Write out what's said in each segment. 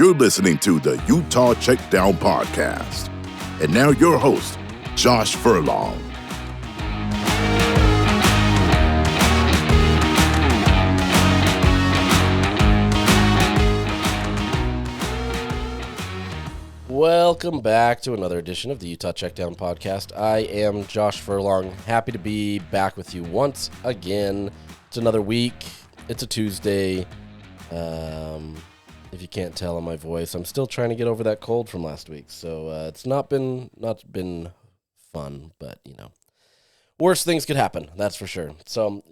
You're listening to the Utah Checkdown Podcast. And now your host, Josh Furlong. Welcome back to another edition of the Utah Checkdown Podcast. I am Josh Furlong. Happy to be back with you once again. It's another week. It's a Tuesday. If you can't tell on my voice, I'm still trying to get over that cold from last week. So it's not been fun, but worse things could happen. That's for sure. So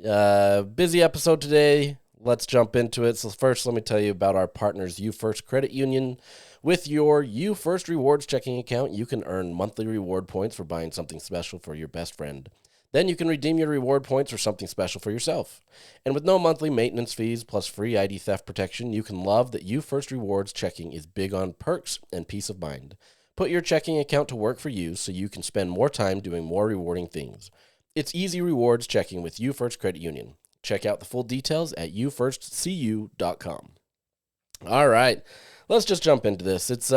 busy episode today. Let's jump into it. So first, let me tell you about our partners, UFirst Credit Union. With your UFirst Rewards checking account, you can earn monthly reward points for buying something special for your best friend. Then you can redeem your reward points for something special for yourself. And with no monthly maintenance fees plus free ID theft protection, you can love that UFirst Rewards checking is big on perks and peace of mind. Put your checking account to work for you so you can spend more time doing more rewarding things. It's easy rewards checking with UFirst Credit Union. Check out the full details at uFirstCU.com. All right. Let's just jump into this. It's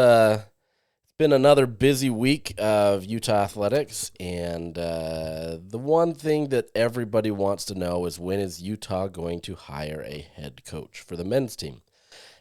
been another busy week of Utah athletics, and the one thing that everybody wants to know is, when is Utah going to hire a head coach for the men's team?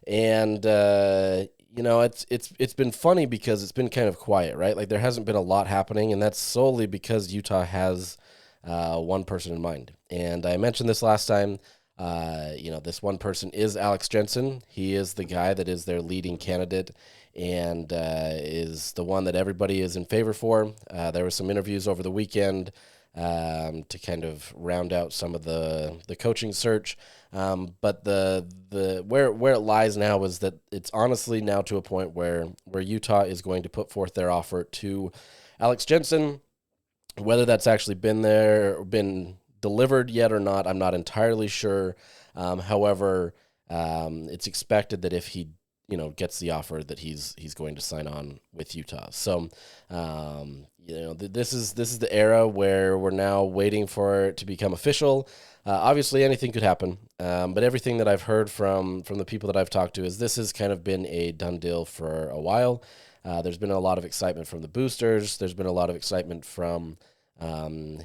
And it's been funny because it's been kind of quiet, right? Like, there hasn't been a lot happening, and that's solely because Utah has one person in mind. And I mentioned this last time. This one person is Alex Jensen. He is the guy that is their leading candidate and is the one that everybody is in favor for. There were some interviews over the weekend to kind of round out some of the coaching search. But the where it lies now is that it's honestly now to a point where Utah is going to put forth their offer to Alex Jensen. Whether that's actually been delivered yet or not, I'm not entirely sure. However, it's expected that if he, gets the offer, that he's going to sign on with Utah. So, this is the era where we're now waiting for it to become official. Obviously, anything could happen, but everything that I've heard from the people that I've talked to is this has kind of been a done deal for a while. There's been a lot of excitement from the boosters. There's been a lot of excitement from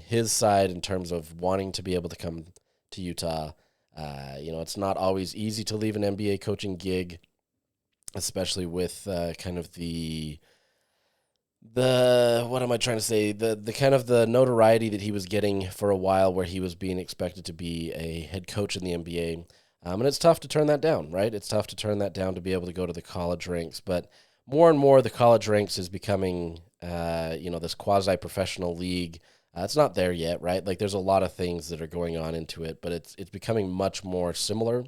his side in terms of wanting to be able to come to Utah. It's not always easy to leave an NBA coaching gig, especially with kind of the what am I trying to say? The kind of the notoriety that he was getting for a while, where he was being expected to be a head coach in the NBA. And it's tough to turn that down, right? It's tough to turn that down to be able to go to the college ranks. But more and more, the college ranks is becoming, this quasi-professional league. It's not there yet, right? Like, there's a lot of things that are going on into it, but it's becoming much more similar.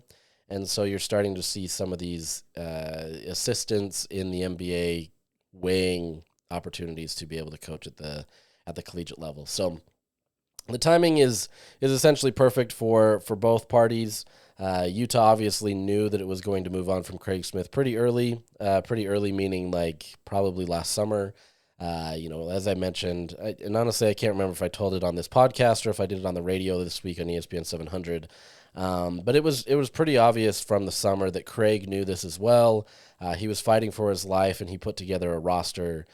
And so you're starting to see some of these assistants in the NBA weighing opportunities to be able to coach at the collegiate level. So the timing is essentially perfect for both parties. Utah obviously knew that it was going to move on from Craig Smith pretty early meaning like probably last summer. As I mentioned, and honestly, I can't remember if I told it on this podcast or if I did it on the radio this week on ESPN 700. But it was pretty obvious from the summer that Craig knew this as well. He was fighting for his life, and he put together a roster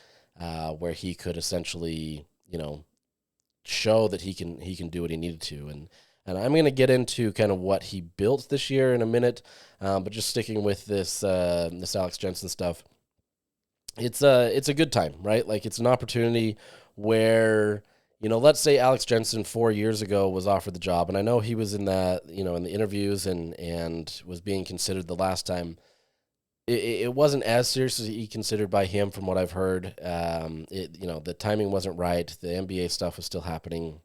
where he could essentially, show that he can do what he needed to. And I'm going to get into kind of what he built this year in a minute, but just sticking with this Alex Jensen stuff. It's a good time, right? Like, it's an opportunity where, let's say Alex Jensen 4 years ago was offered the job, and I know he was in that, in the interviews and was being considered the last time. It wasn't as seriously considered by him, from what I've heard. The timing wasn't right. The NBA stuff was still happening,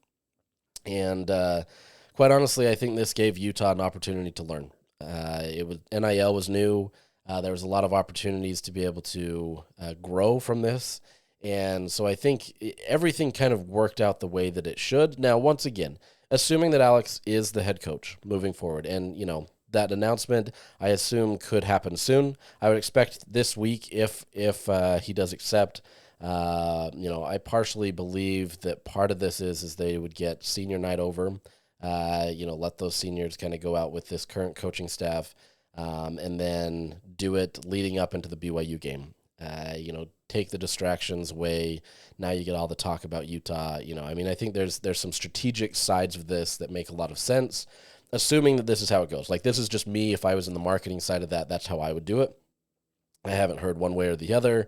and quite honestly, I think this gave Utah an opportunity to learn. NIL was new. There was a lot of opportunities to be able to grow from this. And so I think everything kind of worked out the way that it should. Now, once again, assuming that Alex is the head coach moving forward, and, that announcement, I assume, could happen soon. I would expect this week if he does accept. I partially believe that part of this is they would get senior night over, let those seniors kind of go out with this current coaching staff. and then do it leading up into the BYU game. Take the distractions away. Now you get all the talk about Utah. I think there's some strategic sides of this that make a lot of sense, assuming that this is how it goes. Like, this is just me. If I was in the marketing side of that, that's how I would do it. I haven't heard one way or the other.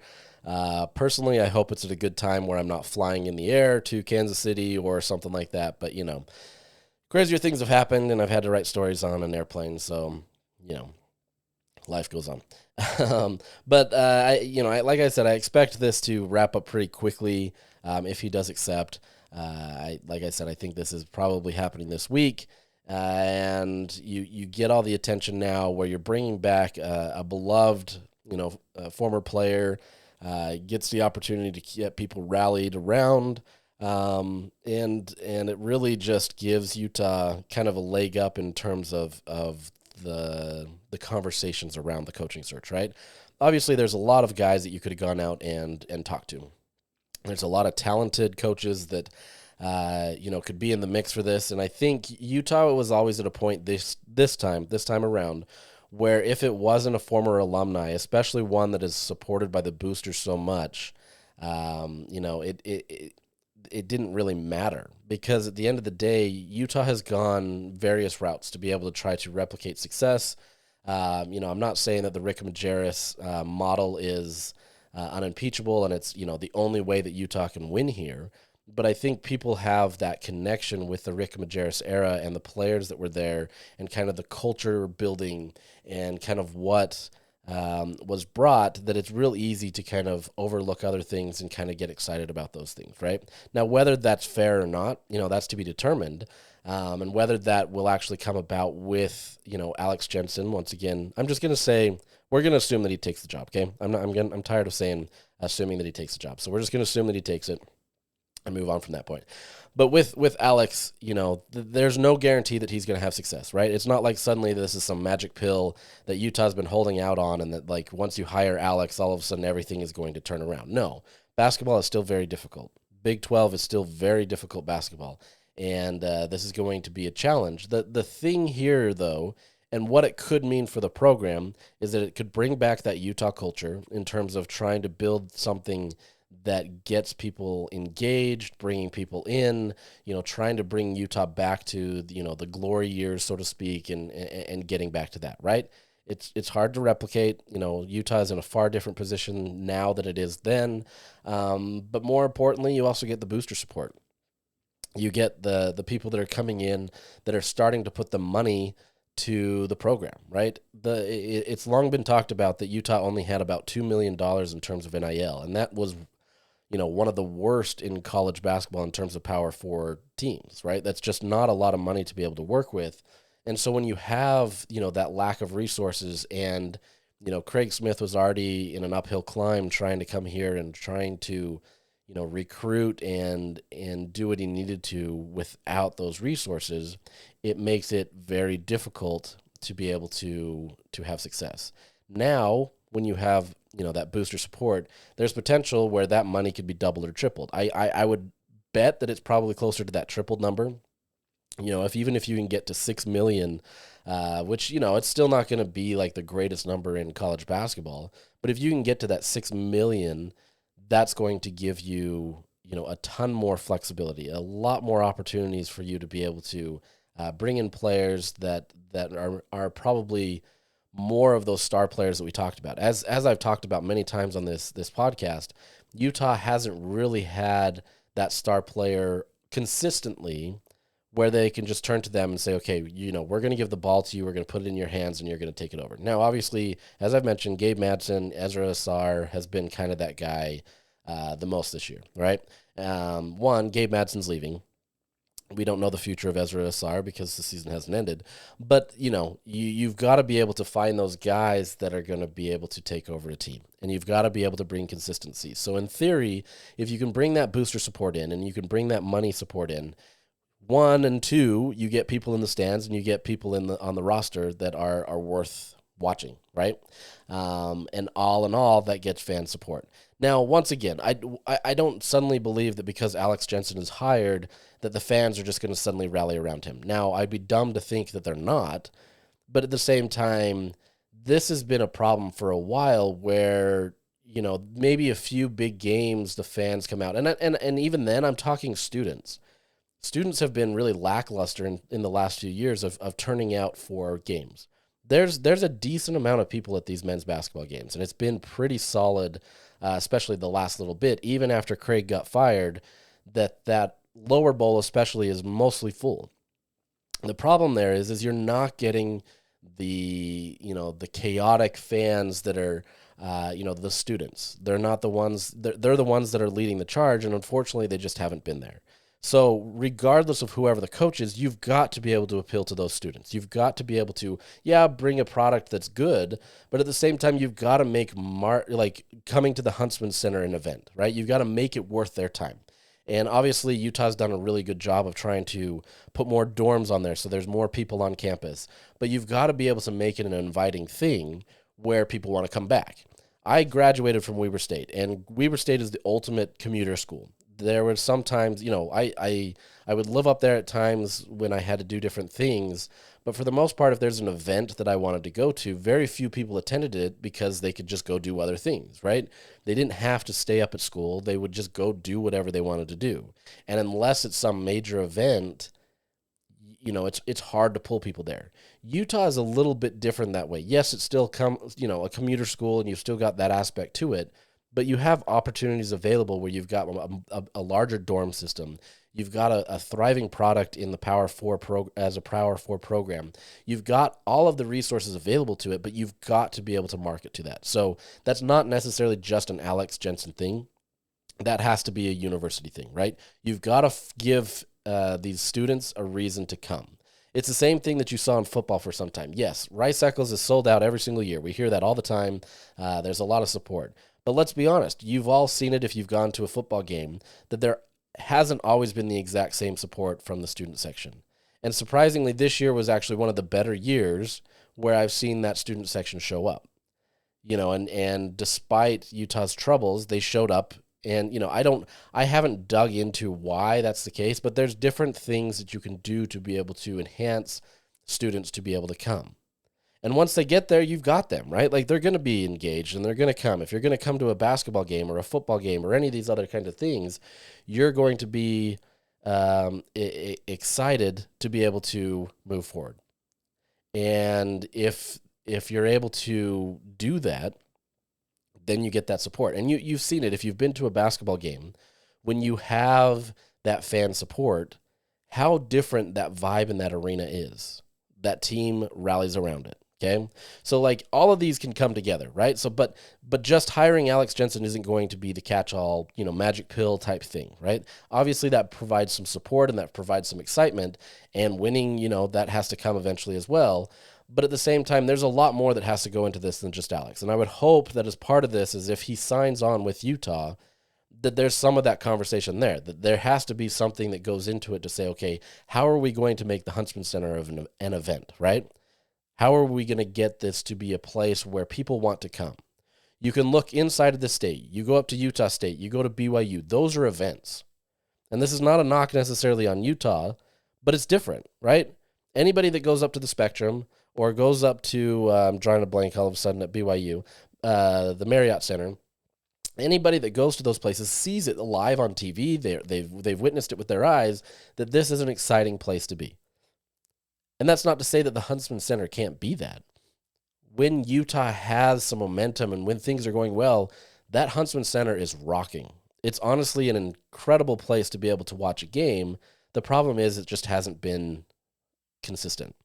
Personally, I hope it's at a good time where I'm not flying in the air to Kansas City or something like that. But, crazier things have happened, and I've had to write stories on an airplane. So, life goes on. But like I said, I expect this to wrap up pretty quickly if he does accept. Like I said, I think this is probably happening this week. And you get all the attention now where you're bringing back a beloved, former player, gets the opportunity to get people rallied around. And it really just gives Utah kind of a leg up in terms of the conversations around the coaching search, right? Obviously, there's a lot of guys that you could have gone out and talked to. There's a lot of talented coaches that could be in the mix for this, and I think Utah was always at a point this time around where if it wasn't a former alumni, especially one that is supported by the boosters so much, it didn't really matter, because at the end of the day, Utah has gone various routes to be able to try to replicate success. I'm not saying that the Rick Majerus model is unimpeachable and it's, the only way that Utah can win here. But I think people have that connection with the Rick Majerus era and the players that were there and kind of the culture building and kind of what was brought, that it's real easy to kind of overlook other things and kind of get excited about those things, right? Now, whether that's fair or not, that's to be determined. And whether that will actually come about with, Alex Jensen. Once again, I'm just going to say, we're going to assume that he takes the job, okay? I'm tired of saying assuming that he takes the job. So we're just going to assume that he takes it and move on from that point. But with Alex, there's no guarantee that he's going to have success, right? It's not like suddenly this is some magic pill that Utah's been holding out on and that, like, once you hire Alex, all of a sudden everything is going to turn around. No, basketball is still very difficult. Big 12 is still very difficult basketball, and this is going to be a challenge. The thing here, though, and what it could mean for the program is that it could bring back that Utah culture in terms of trying to build something that gets people engaged, bringing people in, trying to bring Utah back to, the glory years, so to speak, and getting back to that, right? It's hard to replicate. Utah is in a far different position now than it is then. But more importantly, you also get the booster support. You get the people that are coming in that are starting to put the money to the program, right? It's long been talked about that Utah only had about $2 million in terms of NIL, and that was one of the worst in college basketball in terms of Power 4 teams, right? That's just not a lot of money to be able to work with. And so when you have, that lack of resources and, Craig Smith was already in an uphill climb trying to come here and trying to, recruit and do what he needed to without those resources, it makes it very difficult to be able to have success. Now, when you have that booster support, there's potential where that money could be doubled or tripled. I would bet that it's probably closer to that tripled number. Even if you can get to 6 million, which, it's still not going to be like the greatest number in college basketball, but if you can get to that 6 million, that's going to give you, a ton more flexibility, a lot more opportunities for you to be able to bring in players that are probably more of those star players that we talked about. As I've talked about many times on this podcast, Utah hasn't really had that star player consistently where they can just turn to them and say, okay, we're going to give the ball to you, we're going to put it in your hands, and you're going to take it over. Now, obviously, as I've mentioned, Gabe Madsen, Ezra Asar has been kind of that guy the most this year, right? Gabe Madsen's leaving. We don't know the future of Ezra Asar because the season hasn't ended. But, you've got to be able to find those guys that are going to be able to take over a team. And you've got to be able to bring consistency. So in theory, if you can bring that booster support in and you can bring that money support in, 1 and 2, you get people in the stands and you get people on the roster that are worth watching, right? And all in all, that gets fan support. Now, once again, I don't suddenly believe that because Alex Jensen is hired that the fans are just going to suddenly rally around him. Now, I'd be dumb to think that they're not, but at the same time, this has been a problem for a while where, maybe a few big games, the fans come out. And even then, I'm talking students. Students have been really lackluster in the last few years of turning out for games. There's a decent amount of people at these men's basketball games, and it's been pretty solid, especially the last little bit. Even after Craig got fired, that lower bowl especially is mostly full. The problem there is you're not getting the chaotic fans that are the students. They're not the ones. They're the ones that are leading the charge, and unfortunately, they just haven't been there. So regardless of whoever the coach is, you've got to be able to appeal to those students. You've got to be able to, bring a product that's good, but at the same time, you've got to make coming to the Huntsman Center an event, right? You've got to make it worth their time. And obviously, Utah's done a really good job of trying to put more dorms on there so there's more people on campus. But you've got to be able to make it an inviting thing where people want to come back. I graduated from Weber State, and Weber State is the ultimate commuter school. There were sometimes, I would live up there at times when I had to do different things. But for the most part, if there's an event that I wanted to go to, very few people attended it because they could just go do other things, right? They didn't have to stay up at school. They would just go do whatever they wanted to do. And unless it's some major event, it's hard to pull people there. Utah is a little bit different that way. Yes, it's still a commuter school, and you've still got that aspect to it. But you have opportunities available where you've got a larger dorm system. You've got a thriving product in the Power 4 as a Power 4 program. You've got all of the resources available to it, but you've got to be able to market to that. So that's not necessarily just an Alex Jensen thing. That has to be a university thing, right? You've got to give these students a reason to come. It's the same thing that you saw in football for some time. Yes, Rice Eccles is sold out every single year. We hear that all the time. There's a lot of support. But let's be honest, you've all seen it if you've gone to a football game, that there hasn't always been the exact same support from the student section. And surprisingly, this year was actually one of the better years where I've seen that student section show up. And despite Utah's troubles, they showed up. And, I haven't dug into why that's the case, but there's different things that you can do to be able to enhance students to be able to come. And once they get there, you've got them, right? Like, they're going to be engaged and they're going to come. If you're going to come to a basketball game or a football game or any of these other kinds of things, you're going to be excited to be able to move forward. And if you're able to do that, then you get that support. And you've seen it. If you've been to a basketball game, when you have that fan support, how different that vibe in that arena is. That team rallies around it. Okay. So all of these can come together, right? So, but just hiring Alex Jensen isn't going to be the catch-all, magic pill type thing, right? Obviously that provides some support and that provides some excitement, and winning, that has to come eventually as well. But at the same time, there's a lot more that has to go into this than just Alex. And I would hope that as part of this is if he signs on with Utah, that there's some of that conversation there, that there has to be something that goes into it to say, okay, how are we going to make the Huntsman Center of an event, right? How are we going to get this to be a place where people want to come? You can look inside of the state. You go up to Utah State. You go to BYU. Those are events. And this is not a knock necessarily on Utah, but it's different, right? Anybody that goes up to the Spectrum or goes up to, I'm drawing a blank all of a sudden at BYU, the Marriott Center, anybody that goes to those places sees it live on TV. They've witnessed it with their eyes, that this is an exciting place to be. And that's not to say that the Huntsman Center can't be that. When Utah has some momentum and when things are going well, that Huntsman Center is rocking. It's honestly an incredible place to be able to watch a game. The problem is it just hasn't been consistent.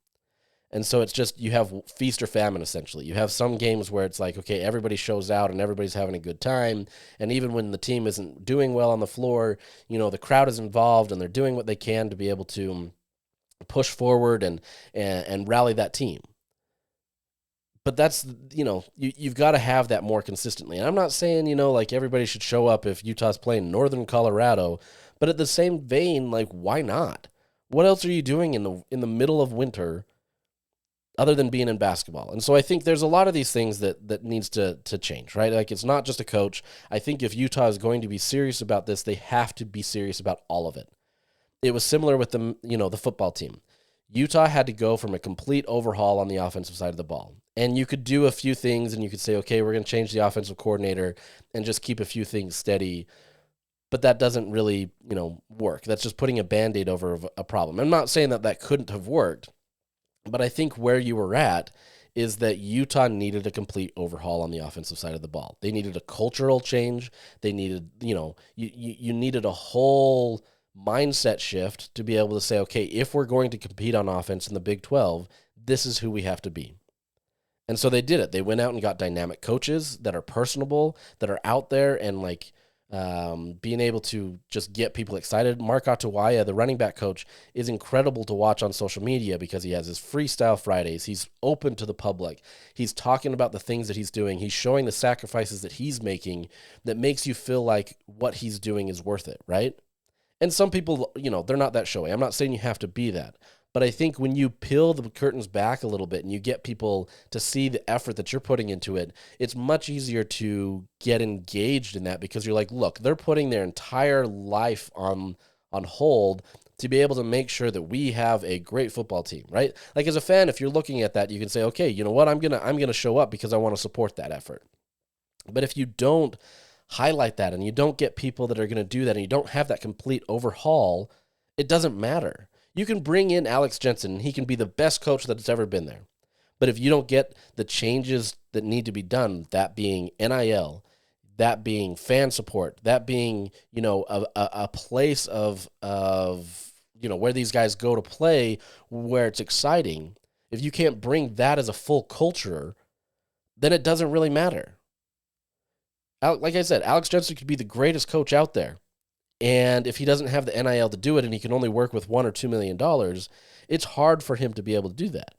And so it's just, you have feast or famine, essentially. You have some games where it's like, okay, everybody shows out and everybody's having a good time. And even when the team isn't doing well on the floor, the crowd is involved and they're doing what they can to be able to push forward and rally that team. But that's, you've got to have that more consistently. And I'm not saying, everybody should show up if Utah's playing Northern Colorado, but at the same vein, why not? What else are you doing in the middle of winter other than being in basketball? And so I think there's a lot of these things that needs to change, right? It's not just a coach. I think if Utah is going to be serious about this, they have to be serious about all of it. It was similar with the football team. Utah had to go from a complete overhaul on the offensive side of the ball. And you could do a few things and you could say, okay, we're going to change the offensive coordinator and just keep a few things steady. But that doesn't really, work. That's just putting a Band-Aid over a problem. I'm not saying that couldn't have worked, but I think where you were at is that Utah needed a complete overhaul on the offensive side of the ball. They needed a cultural change. They needed, you needed a whole mindset shift to be able to say, okay, if we're going to compete on offense in the Big 12, this is who we have to be. And so they did it. They went out and got dynamic coaches that are personable, that are out there and being able to just get people excited. Mark Atawaya, the running back coach, is incredible to watch on social media because he has his Freestyle Fridays. He's open to the public. He's talking about the things that he's doing. He's showing the sacrifices that he's making that makes you feel like what he's doing is worth it, right? And some people, they're not that showy. I'm not saying you have to be that. But I think when you peel the curtains back a little bit and you get people to see the effort that you're putting into it, it's much easier to get engaged in that because you're like, look, they're putting their entire life on hold to be able to make sure that we have a great football team, right? Like as a fan, if you're looking at that, you can say, okay, you know what, I'm gonna show up because I want to support that effort. But if you don't highlight that and you don't get people that are going to do that and you don't have that complete overhaul, it doesn't matter. You can bring in Alex Jensen, and he can be the best coach that's ever been there. But if you don't get the changes that need to be done, that being NIL, that being fan support, that being, a place of where these guys go to play, where it's exciting, if you can't bring that as a full culture, then it doesn't really matter. Like I said, Alex Jensen could be the greatest coach out there. And if he doesn't have the NIL to do it and he can only work with $1 or $2 million, it's hard for him to be able to do that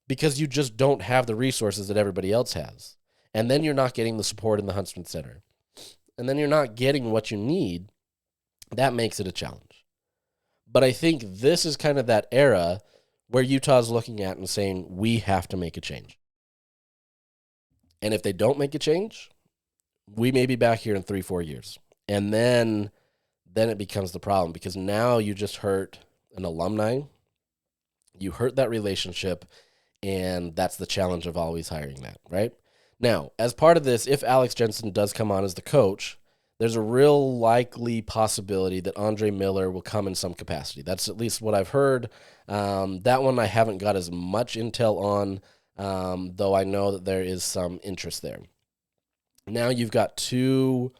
because you just don't have the resources that everybody else has. And then you're not getting the support in the Huntsman Center. And then you're not getting what you need. That makes it a challenge. But I think this is kind of that era where Utah's looking at and saying, we have to make a change. And if they don't make a change, we may be back here in 3-4 years. And then it becomes the problem because now you just hurt an alumni. You hurt that relationship, and that's the challenge of always hiring that, right? Now, as part of this, if Alex Jensen does come on as the coach, there's a real likely possibility that Andre Miller will come in some capacity. That's at least what I've heard. That one I haven't got as much intel on, though I know that there is some interest there. Now you've got two,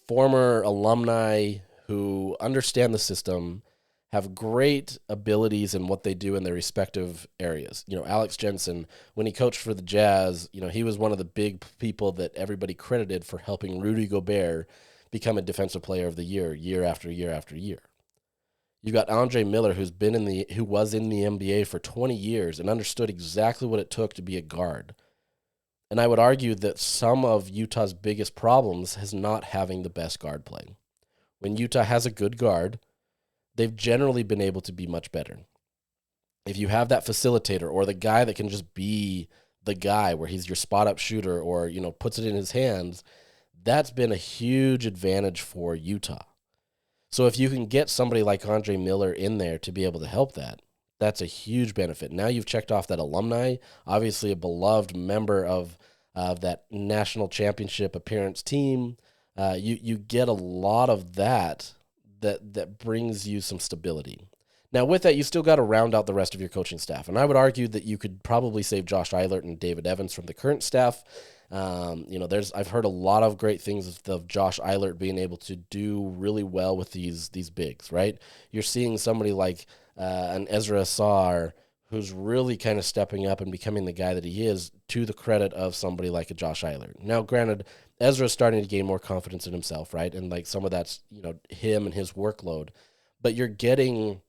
former alumni who understand the system, have great abilities in what they do in their respective areas. Alex Jensen, when he coached for the Jazz, he was one of the big people that everybody credited for helping Rudy Gobert become a defensive player of the year after year after year. You've got Andre Miller, who was in the NBA for 20 years and understood exactly what it took to be a guard. And I would argue that some of Utah's biggest problems is not having the best guard play. When Utah has a good guard, they've generally been able to be much better. If you have that facilitator or the guy that can just be the guy where he's your spot-up shooter or, puts it in his hands, that's been a huge advantage for Utah. So if you can get somebody like Andre Miller in there to be able to help that, that's a huge benefit. Now you've checked off that alumni, obviously a beloved member of that national championship appearance team. You get a lot of that brings you some stability. Now with that, you still got to round out the rest of your coaching staff. And I would argue that you could probably save Josh Eilert and David Evans from the current staff. I've heard a lot of great things of Josh Eilert being able to do really well with these bigs, right? You're seeing somebody like an Ezra Asar who's really kind of stepping up and becoming the guy that he is to the credit of somebody like a Josh Eilert. Now, granted, Ezra's starting to gain more confidence in himself, right? And some of that's, him and his workload. But you're getting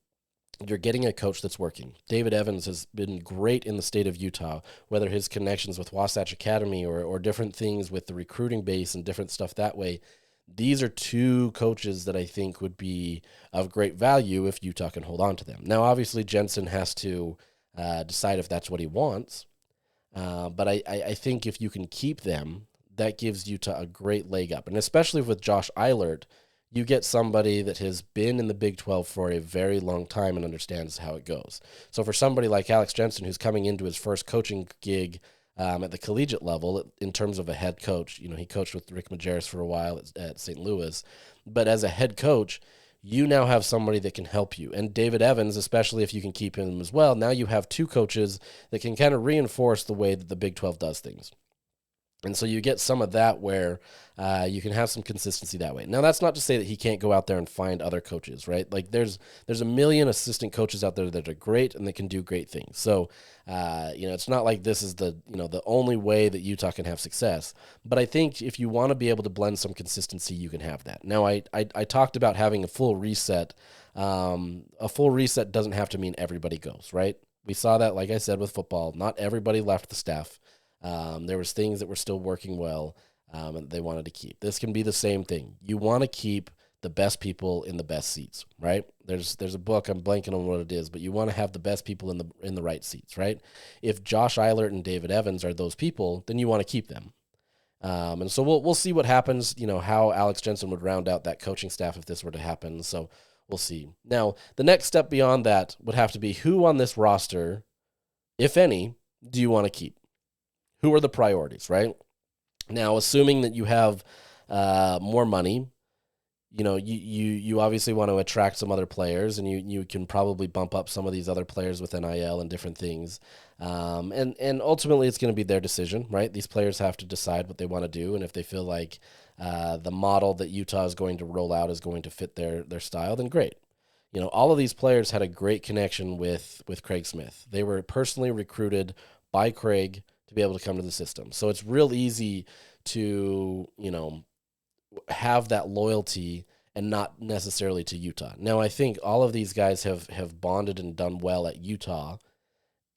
a coach that's working. David Evans has been great in the state of Utah, whether his connections with Wasatch Academy or different things with the recruiting base and different stuff that way. These are two coaches that I think would be of great value if Utah can hold on to them. Now, obviously, Jensen has to decide if that's what he wants. But I think if you can keep them, that gives Utah a great leg up. And especially with Josh Eilert, You get somebody that has been in the Big 12 for a very long time and understands how it goes. So for somebody like Alex Jensen, who's coming into his first coaching gig at the collegiate level in terms of a head coach, he coached with Rick Majerus for a while at St. Louis, but as a head coach, you now have somebody that can help you. And David Evans, especially if you can keep him as well, now you have two coaches that can kind of reinforce the way that the Big 12 does things. And so you get some of that where you can have some consistency that way. Now, that's not to say that he can't go out there and find other coaches, right? Like there's a million assistant coaches out there that are great and that can do great things. So, it's not like this is the only way that Utah can have success. But I think if you want to be able to blend some consistency, you can have that. Now, I talked about having a full reset. A full reset doesn't have to mean everybody goes, right? We saw that, like I said, with football. Not everybody left the staff. There was things that were still working well, and they wanted to keep. This can be the same thing. You want to keep the best people in the best seats, right? There's a book, I'm blanking on what it is, but you want to have the best people in the right seats, right? If Josh Eilert and David Evans are those people, then you want to keep them. And so we'll see what happens, how Alex Jensen would round out that coaching staff if this were to happen. So we'll see. Now, the next step beyond that would have to be who on this roster, if any, do you want to keep? Who are the priorities, right? Now, assuming that you have more money, you obviously want to attract some other players, and you can probably bump up some of these other players with NIL and different things. And ultimately, it's going to be their decision, right? These players have to decide what they want to do, and if they feel like the model that Utah is going to roll out is going to fit their style, then great. All of these players had a great connection with Craig Smith. They were personally recruited by Craig to be able to come to the system. So it's real easy to, have that loyalty and not necessarily to Utah. Now, I think all of these guys have bonded and done well at Utah,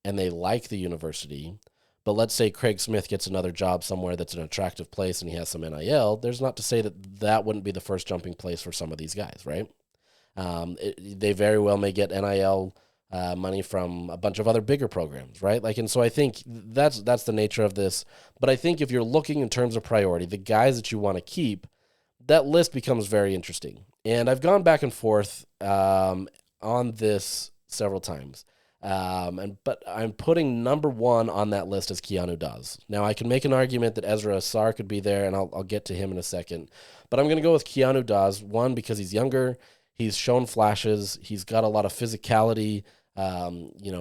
and they like the university. But let's say Craig Smith gets another job somewhere that's an attractive place and he has some NIL. There's not to say that wouldn't be the first jumping place for some of these guys, right? They very well may get NIL money from a bunch of other bigger programs, right? And so I think that's the nature of this. But I think if you're looking in terms of priority, the guys that you want to keep, that list becomes very interesting. And I've gone back and forth on this several times. But I'm putting number one on that list as Keanu Dawes. Now, I can make an argument that Ezra Asar could be there, and I'll get to him in a second. But I'm going to go with Keanu Dawes, one, because he's younger. He's shown flashes. He's got a lot of physicality.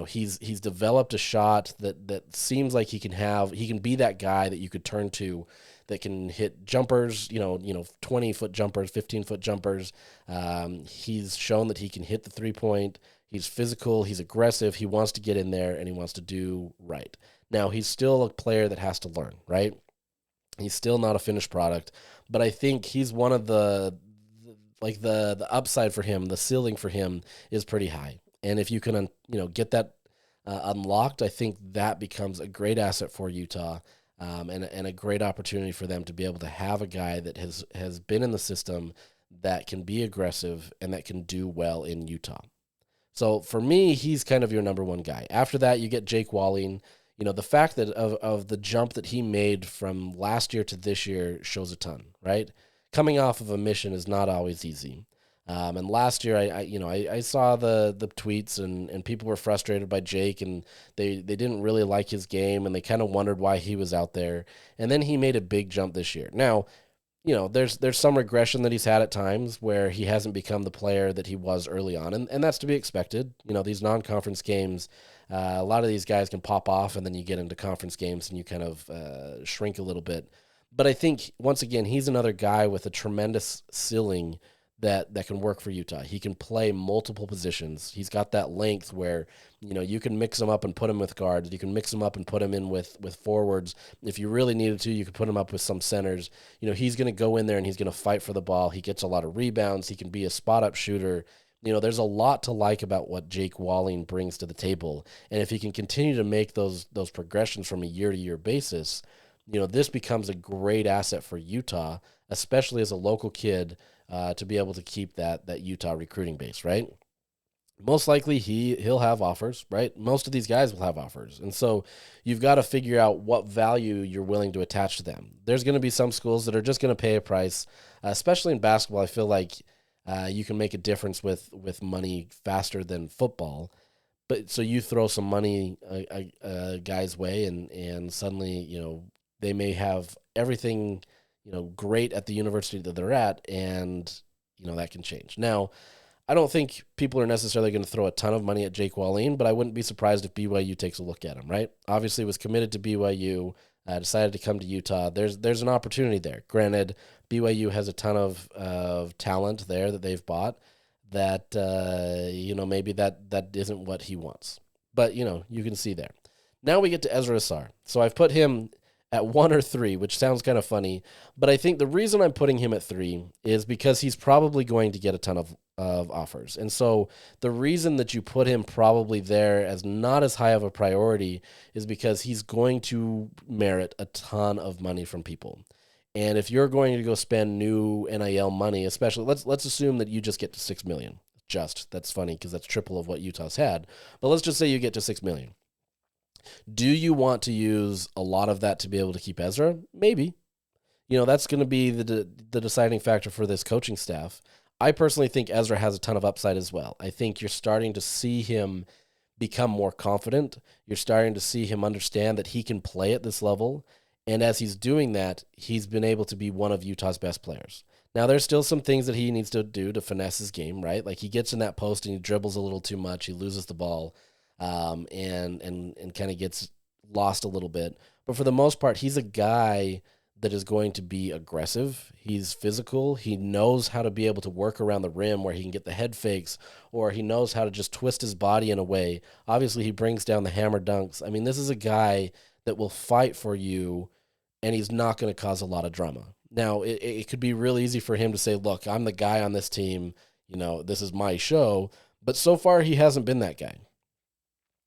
He's developed a shot that seems like he can be that guy that you could turn to that can hit jumpers, 20-foot jumpers, 15-foot jumpers. He's shown that he can hit the 3-point. He's physical. He's aggressive. He wants to get in there, and he wants to do right. Now, he's still a player that has to learn, right? He's still not a finished product, but I think he's one of the upside for him, the ceiling for him is pretty high. And if you can, get that unlocked, I think that becomes a great asset for Utah, and a great opportunity for them to be able to have a guy that has been in the system that can be aggressive and that can do well in Utah. So for me, he's kind of your number one guy. After that, you get Jake Walling. The fact that of the jump that he made from last year to this year shows a ton, right? Coming off of a mission is not always easy. And last year, I saw the tweets and people were frustrated by Jake, and they didn't really like his game, and they kind of wondered why he was out there. And then he made a big jump this year. Now, there's some regression that he's had at times where he hasn't become the player that he was early on, and that's to be expected. These non-conference games, a lot of these guys can pop off, and then you get into conference games and you kind of shrink a little bit. But I think, once again, he's another guy with a tremendous ceiling that can work for Utah. He can play multiple positions. He's got that length where, you can mix him up and put him with guards. You can mix him up and put him in with forwards. If you really needed to, you could put him up with some centers. He's going to go in there and he's going to fight for the ball. He gets a lot of rebounds. He can be a spot-up shooter. There's a lot to like about what Jake Walling brings to the table. And if he can continue to make those progressions from a year-to-year basis, this becomes a great asset for Utah, especially as a local kid, to be able to keep that Utah recruiting base, right? most likely he'll have offers, right? Most of these guys will have offers. And so you've got to figure out what value you're willing to attach to them. There's going to be some schools that are just going to pay a price, especially in basketball. I feel like you can make a difference with money faster than football. But so you throw some money a guy's way, and suddenly, they may have everything, great at the university that they're at, and, that can change. Now, I don't think people are necessarily going to throw a ton of money at Jake Wallin, but I wouldn't be surprised if BYU takes a look at him, right? Obviously, was committed to BYU, decided to come to Utah. There's an opportunity there. Granted, BYU has a ton of talent there that they've bought that, maybe that isn't what he wants. But, you can see there. Now we get to Ezra Asar. So I've put him at 1 or 3, which sounds kind of funny, but I think the reason I'm putting him at 3 is because he's probably going to get a ton of offers. And so the reason that you put him probably there as not as high of a priority is because he's going to merit a ton of money from people. And if you're going to go spend new NIL money, especially let's assume that you just get to 6 million. That's funny because that's triple of what Utah's had. But let's just say you get to 6 million. Do you want to use a lot of that to be able to keep Ezra? Maybe. That's going to be the deciding factor for this coaching staff. I personally think Ezra has a ton of upside as well. I think you're starting to see him become more confident. You're starting to see him understand that he can play at this level. And as he's doing that, he's been able to be one of Utah's best players. Now, there's still some things that he needs to do to finesse his game, right? Like he gets in that post and he dribbles a little too much. He loses the ball. And kind of gets lost a little bit. But for the most part, he's a guy that is going to be aggressive. He's physical. He knows how to be able to work around the rim where he can get the head fakes, or he knows how to just twist his body in a way. Obviously, he brings down the hammer dunks. I mean, this is a guy that will fight for you, and he's not going to cause a lot of drama. Now, it could be real easy for him to say, look, I'm the guy on this team. This is my show. But so far, he hasn't been that guy.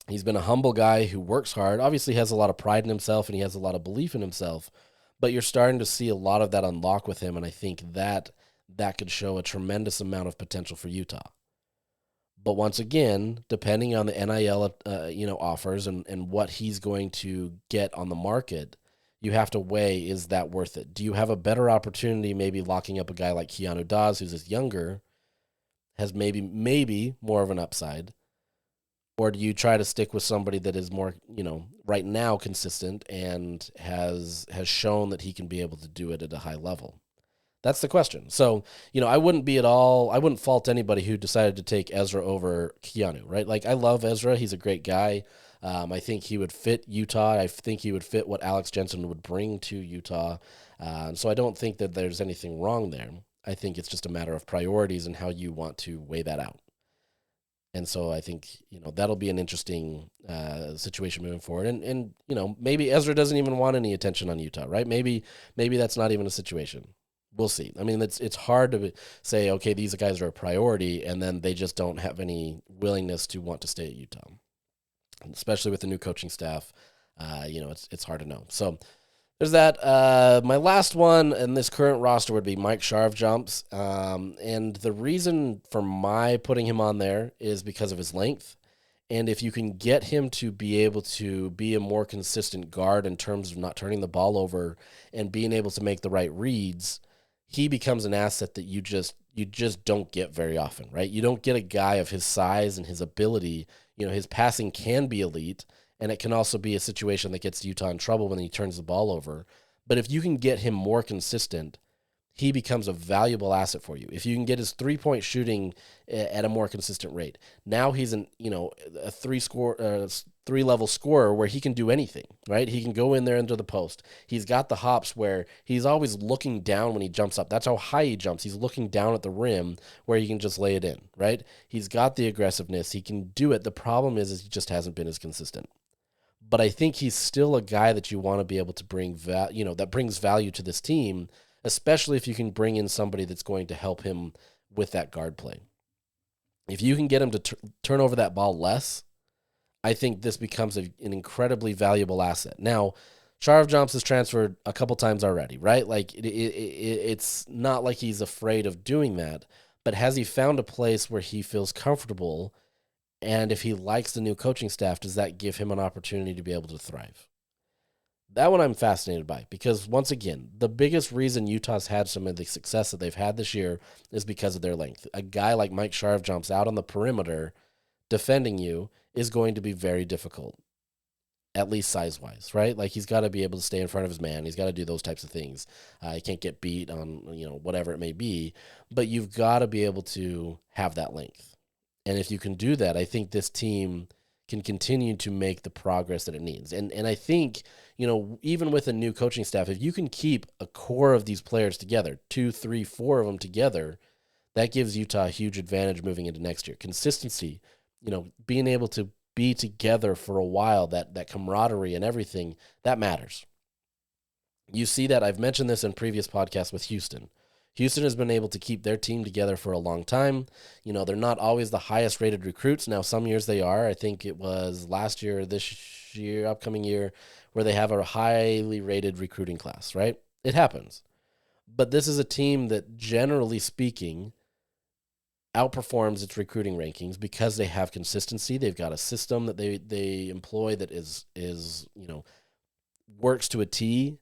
He's been a humble guy who works hard, obviously has a lot of pride in himself, and he has a lot of belief in himself, but you're starting to see a lot of that unlock with him, and I think that could show a tremendous amount of potential for Utah. But once again, depending on the NIL offers and what he's going to get on the market, you have to weigh, is that worth it? Do you have a better opportunity maybe locking up a guy like Keanu Dawes, who's younger, has maybe more of an upside? Or do you try to stick with somebody that is more, right now consistent and has shown that he can be able to do it at a high level? That's the question. So, I wouldn't fault anybody who decided to take Ezra over Keanu, right? Like, I love Ezra. He's a great guy. I think he would fit Utah. I think he would fit what Alex Jensen would bring to Utah. So I don't think that there's anything wrong there. I think it's just a matter of priorities and how you want to weigh that out. And so I think, that'll be an interesting situation moving forward. And maybe Ezra doesn't even want any attention on Utah, right? Maybe that's not even a situation. We'll see. I mean, it's hard to say, okay, these guys are a priority, and then they just don't have any willingness to want to stay at Utah. And especially with the new coaching staff, it's hard to know. So there's that. My last one in this current roster would be Mike Sharvjumps. And the reason for my putting him on there is because of his length. And if you can get him to be able to be a more consistent guard in terms of not turning the ball over and being able to make the right reads, he becomes an asset that you just don't get very often, right? You don't get a guy of his size and his ability. His passing can be elite, and it can also be a situation that gets Utah in trouble when he turns the ball over. But if you can get him more consistent, he becomes a valuable asset for you. If you can get his three-point shooting at a more consistent rate, now he's a three-level scorer where he can do anything, right? He can go in there into the post. He's got the hops where he's always looking down when he jumps up. That's how high he jumps. He's looking down at the rim where he can just lay it in, right? He's got the aggressiveness. He can do it. The problem is he just hasn't been as consistent. But I think he's still a guy that you want to be able to bring that brings value to this team, especially if you can bring in somebody that's going to help him with that guard play. If you can get him to turn over that ball less, I think this becomes an incredibly valuable asset. Now, Sharvjumps has transferred a couple times already, right? Like it's not like he's afraid of doing that, but has he found a place where he feels comfortable And if he likes the new coaching staff, does that give him an opportunity to be able to thrive? That one I'm fascinated by, because once again, the biggest reason Utah's had some of the success that they've had this year is because of their length. A guy like Mike Sharf jumps out on the perimeter defending you is going to be very difficult, at least size-wise, right? Like, he's got to be able to stay in front of his man. He's got to do those types of things. He can't get beat on, whatever it may be, but you've got to be able to have that length. And if you can do that, I think this team can continue to make the progress that it needs. And I think, even with a new coaching staff, if you can keep a core of these players together, 2, 3, 4 of them together, that gives Utah a huge advantage moving into next year. Consistency, being able to be together for a while, that camaraderie and everything, that matters. You see that. I've mentioned this in previous podcasts with Houston. Houston has been able to keep their team together for a long time. They're not always the highest rated recruits. Now, some years they are. I think it was last year, this year, upcoming year, where they have a highly rated recruiting class, right? It happens. But this is a team that, generally speaking, outperforms its recruiting rankings because they have consistency. They've got a system that they employ that is works to a T,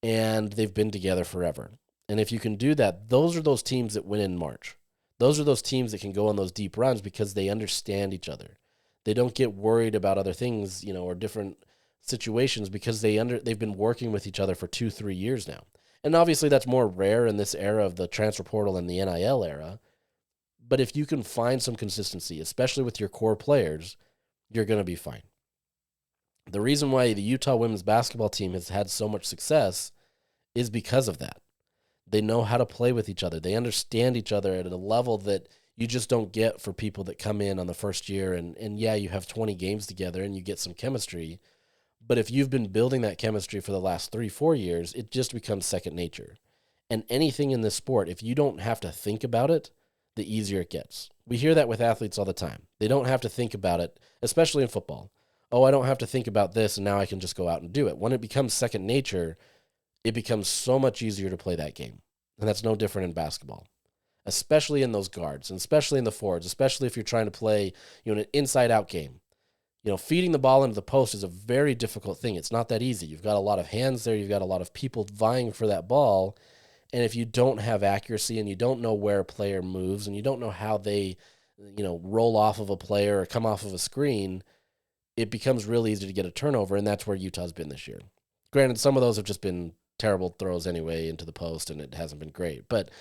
and they've been together forever. And if you can do that, those are those teams that win in March. Those are those teams that can go on those deep runs because they understand each other. They don't get worried about other things, or different situations, because they've been working with each other for 2-3 years now. And obviously that's more rare in this era of the transfer portal and the NIL era. But if you can find some consistency, especially with your core players, you're going to be fine. The reason why the Utah women's basketball team has had so much success is because of that. They know how to play with each other. They understand each other at a level that you just don't get for people that come in on the first year. And yeah, you have 20 games together and you get some chemistry. But if you've been building that chemistry for the last 3-4 years, it just becomes second nature. And anything in this sport, if you don't have to think about it, the easier it gets. We hear that with athletes all the time. They don't have to think about it, especially in football. Oh, I don't have to think about this, and now I can just go out and do it. When it becomes second nature, it becomes so much easier to play that game. And that's no different in basketball, especially in those guards, and especially in the forwards, especially if you're trying to play an inside-out game. Feeding the ball into the post is a very difficult thing. It's not that easy. You've got a lot of hands there. You've got a lot of people vying for that ball. And if you don't have accuracy and you don't know where a player moves and you don't know how they, roll off of a player or come off of a screen, it becomes really easy to get a turnover, and that's where Utah's been this year. Granted, some of those have just been terrible throws anyway into the post, and it hasn't been great. But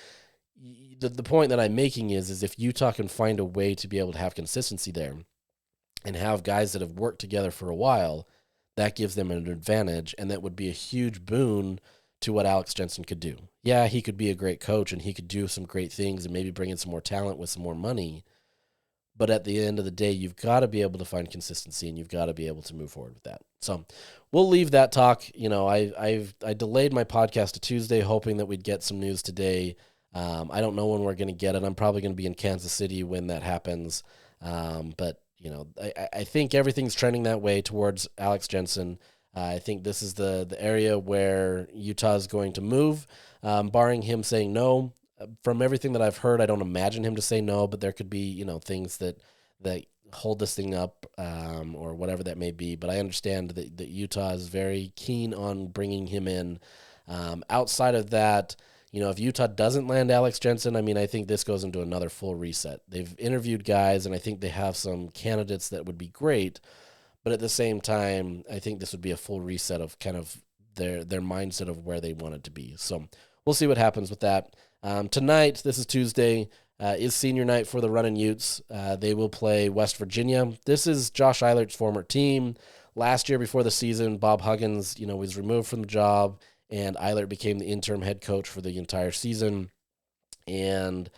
the point that I'm making is if Utah can find a way to be able to have consistency there and have guys that have worked together for a while, that gives them an advantage, and that would be a huge boon to what Alex Jensen could do. Yeah, he could be a great coach, and he could do some great things and maybe bring in some more talent with some more money. But at the end of the day, you've got to be able to find consistency, and you've got to be able to move forward with that. So we'll leave that talk. I delayed my podcast to Tuesday, hoping that we'd get some news today. I don't know when we're going to get it. I'm probably going to be in Kansas City when that happens. But I think everything's trending that way towards Alex Jensen. I think this is the area where Utah is going to move, barring him saying no. From everything that I've heard, I don't imagine him to say no, but there could be, things that hold this thing up or whatever that may be. But I understand that Utah is very keen on bringing him in. Outside of that, if Utah doesn't land Alex Jensen, I think this goes into another full reset. They've interviewed guys, and I think they have some candidates that would be great. But at the same time, I think this would be a full reset of kind of their mindset of where they want it to be. So we'll see what happens with that. Tonight, this is Tuesday, is senior night for the Runnin Utes. They will play West Virginia. This is Josh Eilert's former team. Last year before the season, Bob Huggins, was removed from the job, and Eilert became the interim head coach for the entire season and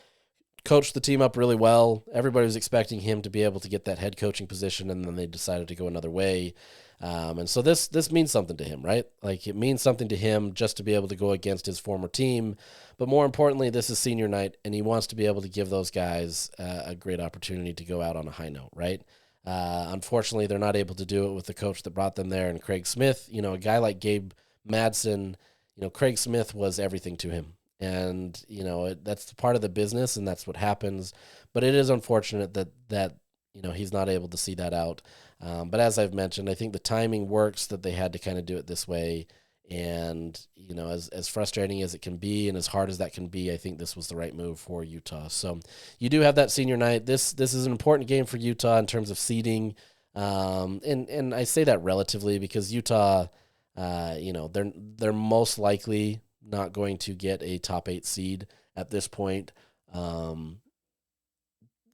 coached the team up really well. Everybody was expecting him to be able to get that head coaching position, and then they decided to go another way. And so this means something to him, right? Like, it means something to him just to be able to go against his former team. But more importantly, this is senior night, and he wants to be able to give those guys a great opportunity to go out on a high note, right? Unfortunately, they're not able to do it with the coach that brought them there, and Craig Smith. A guy like Gabe Madsen, Craig Smith was everything to him. And, that's part of the business, and that's what happens. But it is unfortunate that he's not able to see that out. But as I've mentioned, I think the timing works that they had to kind of do it this way. And, as frustrating as it can be and as hard as that can be, I think this was the right move for Utah. So you do have that senior night. This is an important game for Utah in terms of seeding. And I say that relatively because Utah, they're most likely not going to get a top 8 seed at this point.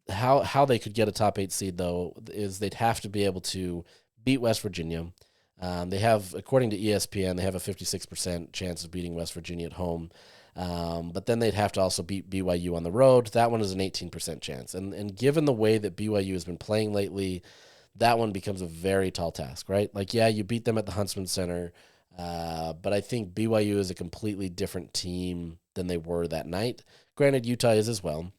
How they could get a top 8 seed, though, is they'd have to be able to beat West Virginia. They have, according to ESPN, they have a 56% chance of beating West Virginia at home. But then they'd have to also beat BYU on the road. That one is an 18% chance. And given the way that BYU has been playing lately, that one becomes a very tall task, right? Like, yeah, you beat them at the Huntsman Center, but I think BYU is a completely different team than they were that night. Granted, Utah is as well.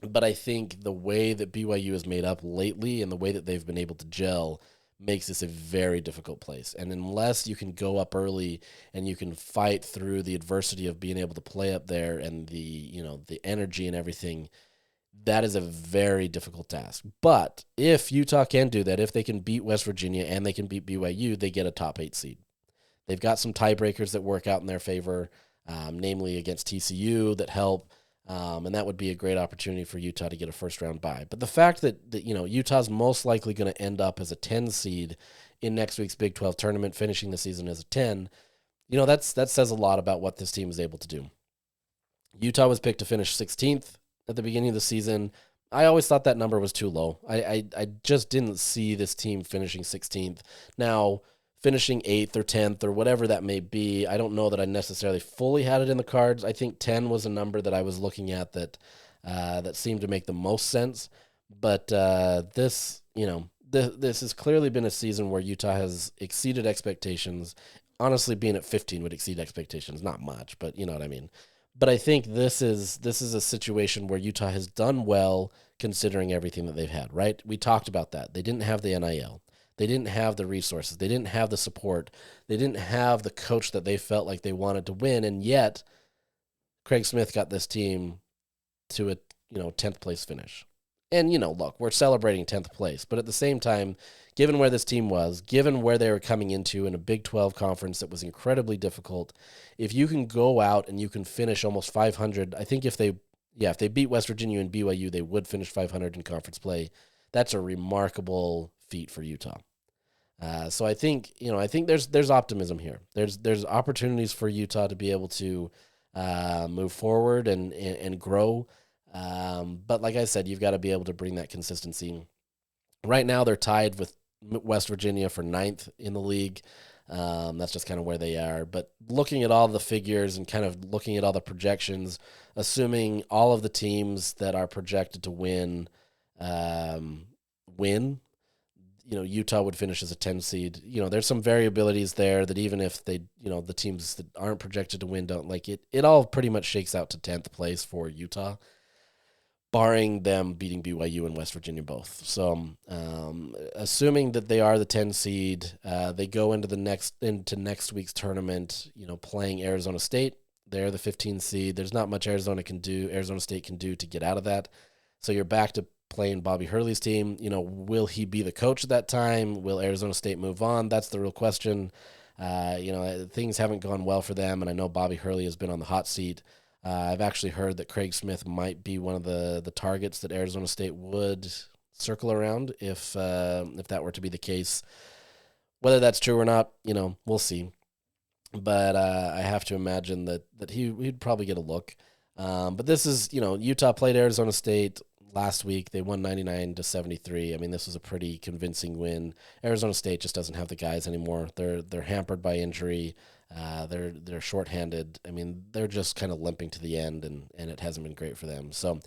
But I think the way that BYU is made up lately and the way that they've been able to gel makes this a very difficult place. And unless you can go up early and you can fight through the adversity of being able to play up there and the energy and everything, that is a very difficult task. But if Utah can do that, if they can beat West Virginia and they can beat BYU, they get a top 8 seed. They've got some tiebreakers that work out in their favor, namely against TCU that help. And that would be a great opportunity for Utah to get a first-round bye. But the fact that Utah's most likely going to end up as a 10 seed in next week's Big 12 tournament, finishing the season as a 10, that says a lot about what this team is able to do. Utah was picked to finish 16th at the beginning of the season. I always thought that number was too low. I just didn't see this team finishing 16th. Now, finishing 8th or 10th or whatever that may be, I don't know that I necessarily fully had it in the cards. I think 10 was a number that I was looking at that seemed to make the most sense. But this has clearly been a season where Utah has exceeded expectations. Honestly, being at 15 would exceed expectations. Not much, but you know what I mean. But I think this is a situation where Utah has done well considering everything that they've had, right? We talked about that. They didn't have the NIL. They didn't have the resources. They didn't have the support. They didn't have the coach that they felt like they wanted to win. And yet, Craig Smith got this team to a 10th place finish. And, look, we're celebrating 10th place. But at the same time, given where this team was, given where they were coming into in a Big 12 conference that was incredibly difficult, if you can go out and you can finish almost 500, I think if they beat West Virginia and BYU, they would finish 500 in conference play. That's a remarkable feat for Utah. So I think there's optimism here. There's opportunities for Utah to be able to move forward and grow. But like I said, you've got to be able to bring that consistency. Right now, they're tied with West Virginia for 9th in the league. That's just kind of where they are. But looking at all the figures and kind of looking at all the projections, assuming all of the teams that are projected to win, Utah would finish as a 10 seed. There's some variabilities there that even if they, the teams that aren't projected to win don't like it, it all pretty much shakes out to 10th place for Utah, barring them beating BYU and West Virginia both. So, assuming that they are the 10 seed, they go into next week's tournament, playing Arizona State. They're the 15 seed. There's not much Arizona State can do to get out of that. So you're back to playing Bobby Hurley's team. Will he be the coach at that time? Will Arizona State move on? That's the real question. Things haven't gone well for them, and I know Bobby Hurley has been on the hot seat. I've actually heard that Craig Smith might be one of the targets that Arizona State would circle around if that were to be the case. Whether that's true or not, we'll see. But I have to imagine that he'd probably get a look. But this is, Utah played Arizona State last week. They won 99-73. I mean, this was a pretty convincing win. Arizona State just doesn't have the guys anymore. They're hampered by injury. They're shorthanded. I mean, they're just kind of limping to the end, and it hasn't been great for them. So,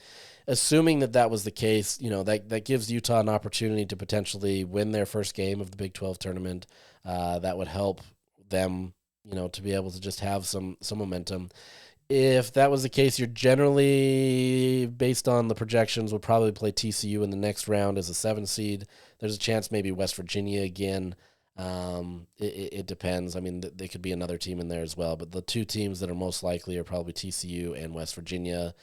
assuming that was the case, that gives Utah an opportunity to potentially win their first game of the Big 12 tournament. That would help them, to be able to just have some momentum. If that was the case, you're generally, based on the projections, will probably play TCU in the next round as a 7 seed. There's a chance maybe West Virginia again. It depends. I mean, they could be another team in there as well. But the two teams that are most likely are probably TCU and West Virginia.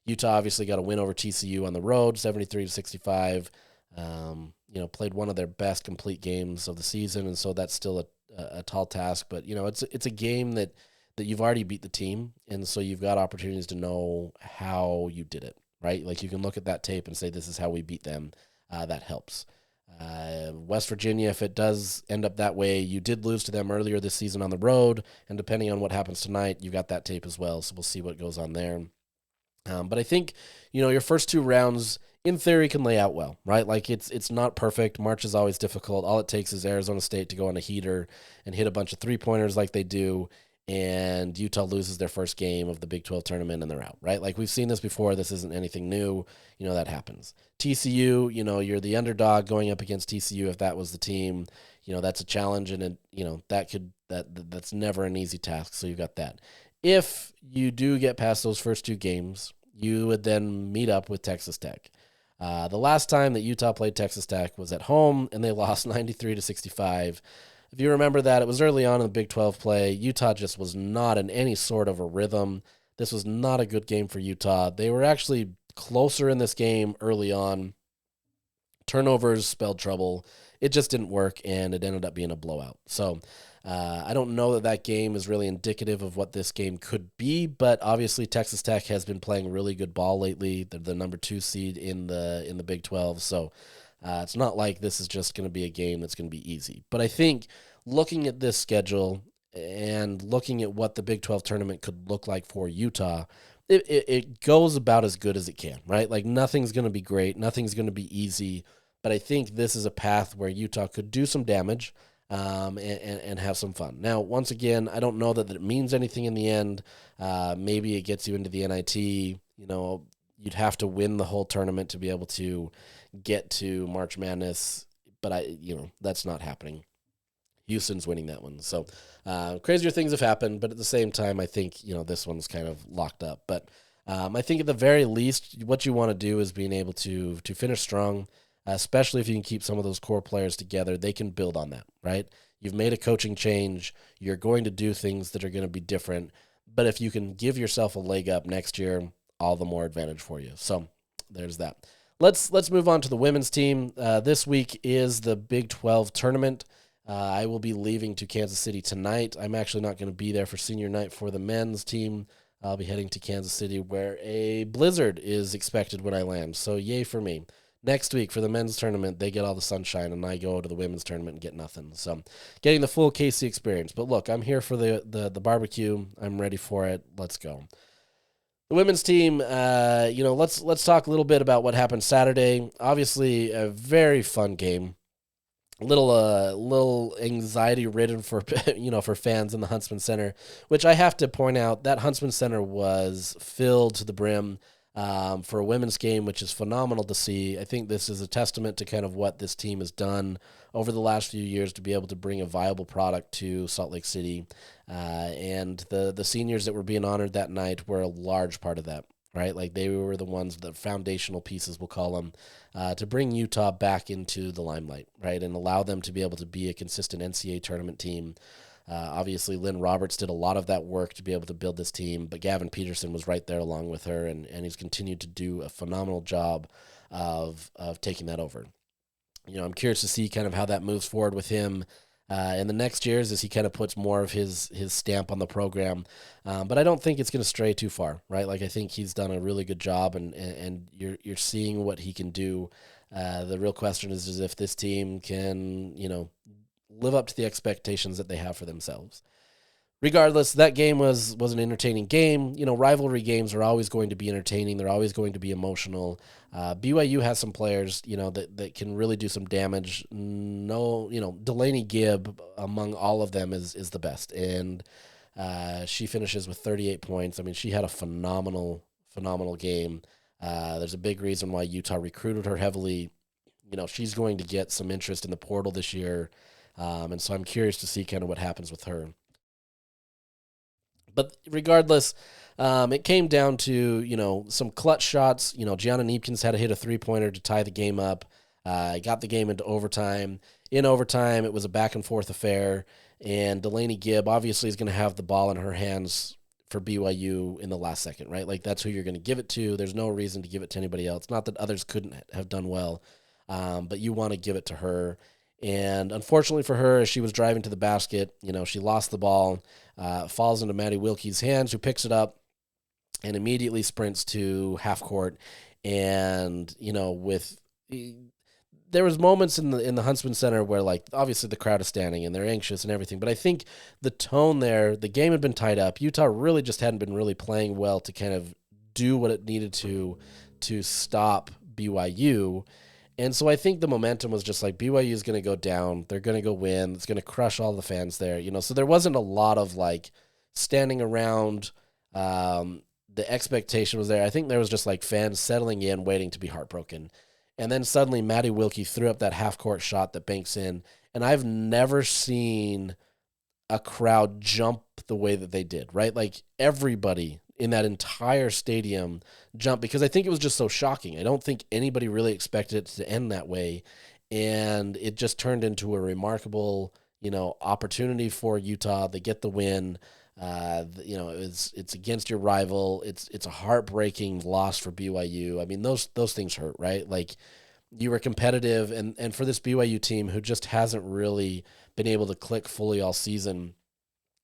Utah obviously got a win over TCU on the road, 73-65. Played one of their best complete games of the season, and so that's still a tall task. But it's a game that you've already beat the team, and so you've got opportunities to know how you did it, right? Like you can look at that tape and say, this is how we beat them. That helps. West Virginia, if it does end up that way, you did lose to them earlier this season on the road, and depending on what happens tonight, you got that tape as well, so we'll see what goes on there. But I think, your first two rounds, in theory, can lay out well, right? Like it's not perfect. March is always difficult. All it takes is Arizona State to go on a heater and hit a bunch of three-pointers like they do, and Utah loses their first game of the Big 12 tournament and they're out, right? Like we've seen this before. This isn't anything new. That happens. TCU, you're the underdog going up against TCU. If that was the team, that's a challenge, and that's never an easy task. So you've got that. If you do get past those first two games, you would then meet up with Texas Tech. The last time that Utah played Texas Tech was at home, and they lost 93-65. If you remember that, it was early on in the Big 12 play. Utah just was not in any sort of a rhythm. This was not a good game for Utah. They were actually closer in this game early on. Turnovers spelled trouble. It just didn't work, and it ended up being a blowout. So I don't know that game is really indicative of what this game could be, but obviously Texas Tech has been playing really good ball lately. They're the number 2 seed in the Big 12, so it's not like this is just going to be a game that's going to be easy. But I think looking at this schedule and looking at what the Big 12 tournament could look like for Utah, it goes about as good as it can, right? Like nothing's going to be great, nothing's going to be easy, but I think this is a path where Utah could do some damage and have some fun. Now, once again, I don't know that it means anything in the end. Maybe it gets you into the NIT. You'd have to win the whole tournament to be able to get to March Madness, but that's not happening. Houston's winning that one. So crazier things have happened, but at the same time, I think, this one's kind of locked up. But I think at the very least, what you want to do is being able to finish strong, especially if you can keep some of those core players together. They can build on that, right? You've made a coaching change. You're going to do things that are going to be different. But if you can give yourself a leg up next year, all the more advantage for you. So there's that. Let's move on to the women's team. This week is the Big 12 tournament. I will be leaving to Kansas City tonight. I'm actually not going to be there for senior night for the men's team. I'll be heading to Kansas City where a blizzard is expected when I land. So yay for me. Next week for the men's tournament, they get all the sunshine, and I go to the women's tournament and get nothing. So getting the full KC experience. But look, I'm here for the barbecue. I'm ready for it. Let's go. The women's team, let's talk a little bit about what happened Saturday. Obviously, a very fun game. Little anxiety ridden for for fans in the Huntsman Center, which I have to point out that Huntsman Center was filled to the brim for a women's game, which is phenomenal to see. I think this is a testament to kind of what this team has done over the last few years to be able to bring a viable product to Salt Lake City, and the seniors that were being honored that night were a large part of that. Right, like they were the ones, the foundational pieces, we'll call them, to bring Utah back into the limelight, right, and allow them to be able to be a consistent NCAA tournament team. Obviously, Lynn Roberts did a lot of that work to be able to build this team, but Gavin Peterson was right there along with her, and he's continued to do a phenomenal job of taking that over. I'm curious to see kind of how that moves forward with him in the next years as he kind of puts more of his stamp on the program. But I don't think it's going to stray too far, right? Like I think he's done a really good job, and you're seeing what he can do. The real question is if this team can, live up to the expectations that they have for themselves. Regardless, that game was an entertaining game. Rivalry games are always going to be entertaining. They're always going to be emotional. BYU has some players, that can really do some damage. Delaney Gibb among all of them is the best. And she finishes with 38 points. I mean, she had a phenomenal game. There's a big reason why Utah recruited her heavily. She's going to get some interest in the portal this year. And so I'm curious to see kind of what happens with her. But regardless, it came down to, some clutch shots. Gianna Neepkins had to hit a three-pointer to tie the game up. Got the game into overtime. In overtime, it was a back-and-forth affair, and Delaney Gibb obviously is going to have the ball in her hands for BYU in the last second, right? Like, that's who you're going to give it to. There's no reason to give it to anybody else. Not that others couldn't have done well. but you want to give it to her. And unfortunately for her, as she was driving to the basket, she lost the ball, falls into Maddie Wilkie's hands, who picks it up and immediately sprints to half court. And, there was moments in the Huntsman Center where, like, obviously the crowd is standing and they're anxious and everything, but I think the tone there, the game had been tied up. Utah really just hadn't been really playing well to kind of do what it needed to stop BYU. And so I think the momentum was just like, BYU is going to go down. They're going to go win. It's going to crush all the fans there. So there wasn't a lot of like standing around. The expectation was there. I think there was just like fans settling in, waiting to be heartbroken. And then suddenly Maddie Wilkie threw up that half-court shot that banks in. And I've never seen a crowd jump the way that they did, right? Like everybody in that entire stadium jumped because I think it was just so shocking. I don't think anybody really expected it to end that way. And it just turned into a remarkable, opportunity for Utah. They get the win. It's against your rival. It's a heartbreaking loss for BYU. I mean, those things hurt, right? Like you were competitive, and for this BYU team who just hasn't really been able to click fully all season,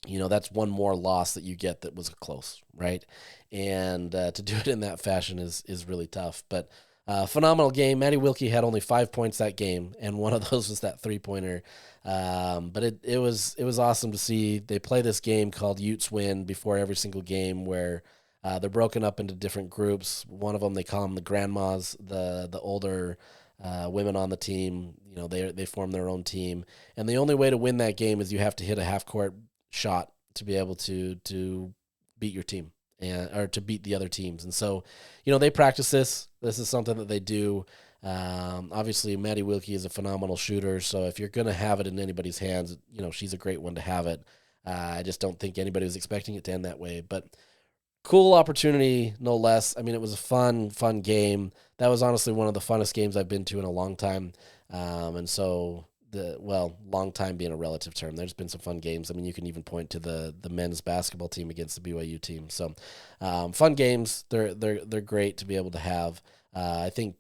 that's one more loss that you get that was close, right? And to do it in that fashion is really tough. But phenomenal game. Maddie Wilkie had only 5 points that game, and one of those was that 3-pointer. But it was awesome to see. They play this game called Utes Win before every single game, where they're broken up into different groups. One of them, they call them the grandmas, the older women on the team. They form their own team, and the only way to win that game is you have to hit a half court shot to be able to beat your team or to beat the other teams. And so, they practice this. This is something that they do. Obviously, Maddie Wilkie is a phenomenal shooter, so if you're going to have it in anybody's hands, she's a great one to have it. I just don't think anybody was expecting it to end that way. But cool opportunity, no less. I mean, it was a fun game. That was honestly one of the funnest games I've been to in a long time. And so long time being a relative term. There's been some fun games. I mean, you can even point to the men's basketball team against the BYU team. So, fun games. They're great to be able to have. I think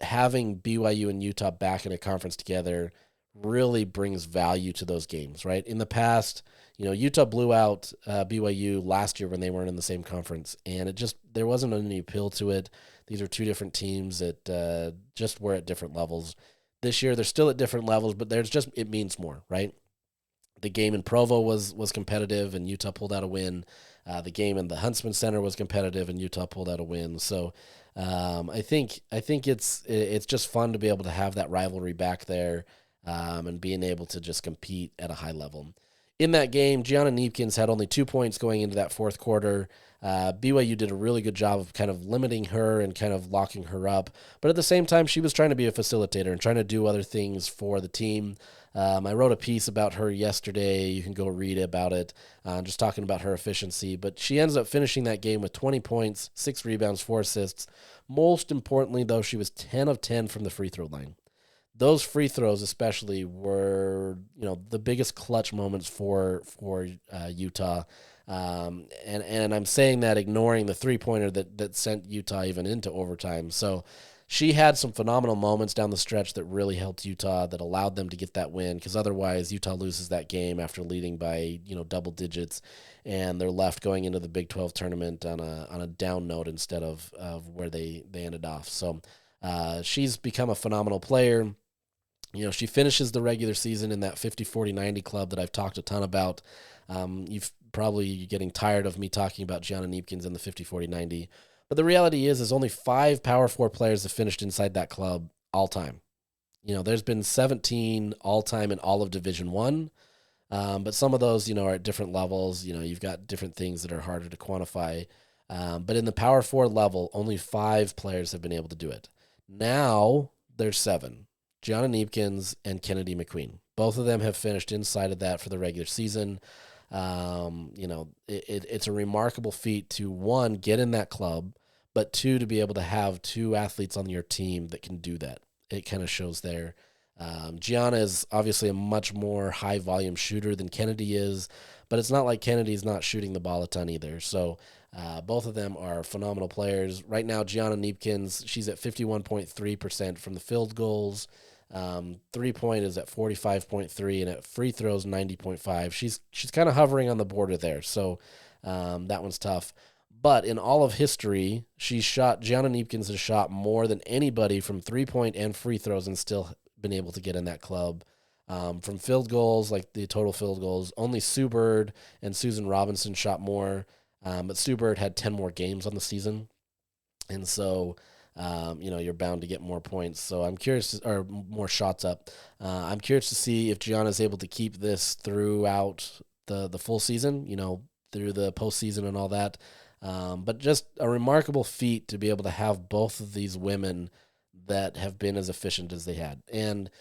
having BYU and Utah back in a conference together really brings value to those games, right? In the past, Utah blew out BYU last year when they weren't in the same conference, and there wasn't any appeal to it. These are two different teams that just were at different levels. This year, they're still at different levels, but it means more, right? The game in Provo was competitive, and Utah pulled out a win. The game in the Huntsman Center was competitive, and Utah pulled out a win. So I think it's just fun to be able to have that rivalry back there, and being able to just compete at a high level. In that game, Gianna Neepkins had only 2 points going into that fourth quarter. BYU did a really good job of kind of limiting her and kind of locking her up. But at the same time, she was trying to be a facilitator and trying to do other things for the team. I wrote a piece about her yesterday. You can go read about it, just talking about her efficiency. But she ends up finishing that game with 20 points, 6 rebounds, 4 assists. Most importantly, though, she was 10 of 10 from the free throw line. Those free throws especially were, the biggest clutch moments for Utah. And I'm saying that ignoring the 3-pointer that sent Utah even into overtime. So she had some phenomenal moments down the stretch that really helped Utah, that allowed them to get that win, because otherwise Utah loses that game after leading by, double digits, and they're left going into the Big 12 tournament on a down note instead of where they ended off. So she's become a phenomenal player. She finishes the regular season in that 50-40-90 club that I've talked a ton about. You've probably getting tired of me talking about Gianna Neepkins in the 50-40-90. But the reality is only 5 Power 4 players have finished inside that club all time. There's been 17 all time in all of Division I, but some of those, are at different levels. You've got different things that are harder to quantify. But in the Power 4 level, only 5 players have been able to do it. Now there's 7. Gianna Neepkins and Kennedy McQueen. Both of them have finished inside of that for the regular season. It's a remarkable feat to, 1, get in that club, but 2, to be able to have 2 athletes on your team that can do that. It kind of shows there. Gianna is obviously a much more high volume shooter than Kennedy is, but it's not like Kennedy's not shooting the ball a ton either. So both of them are phenomenal players. Right now, Gianna Neepkins, she's at 51.3% from the field goals. 3-point is at 45.3, and at free throws 90.5. She's kind of hovering on the border there. So that one's tough. But in all of history, Gianna Neepkins has shot more than anybody from 3-point and free throws and still been able to get in that club. From field goals, like the total field goals, only Sue Bird and Susan Robinson shot more, but Sue Bird had 10 more games on the season. And so, you're bound to get more points. So I'm curious, or more shots up. I'm curious to see if Gianna's able to keep this throughout the full season, through the postseason and all that. But just a remarkable feat to be able to have both of these women that have been as efficient as they had. And,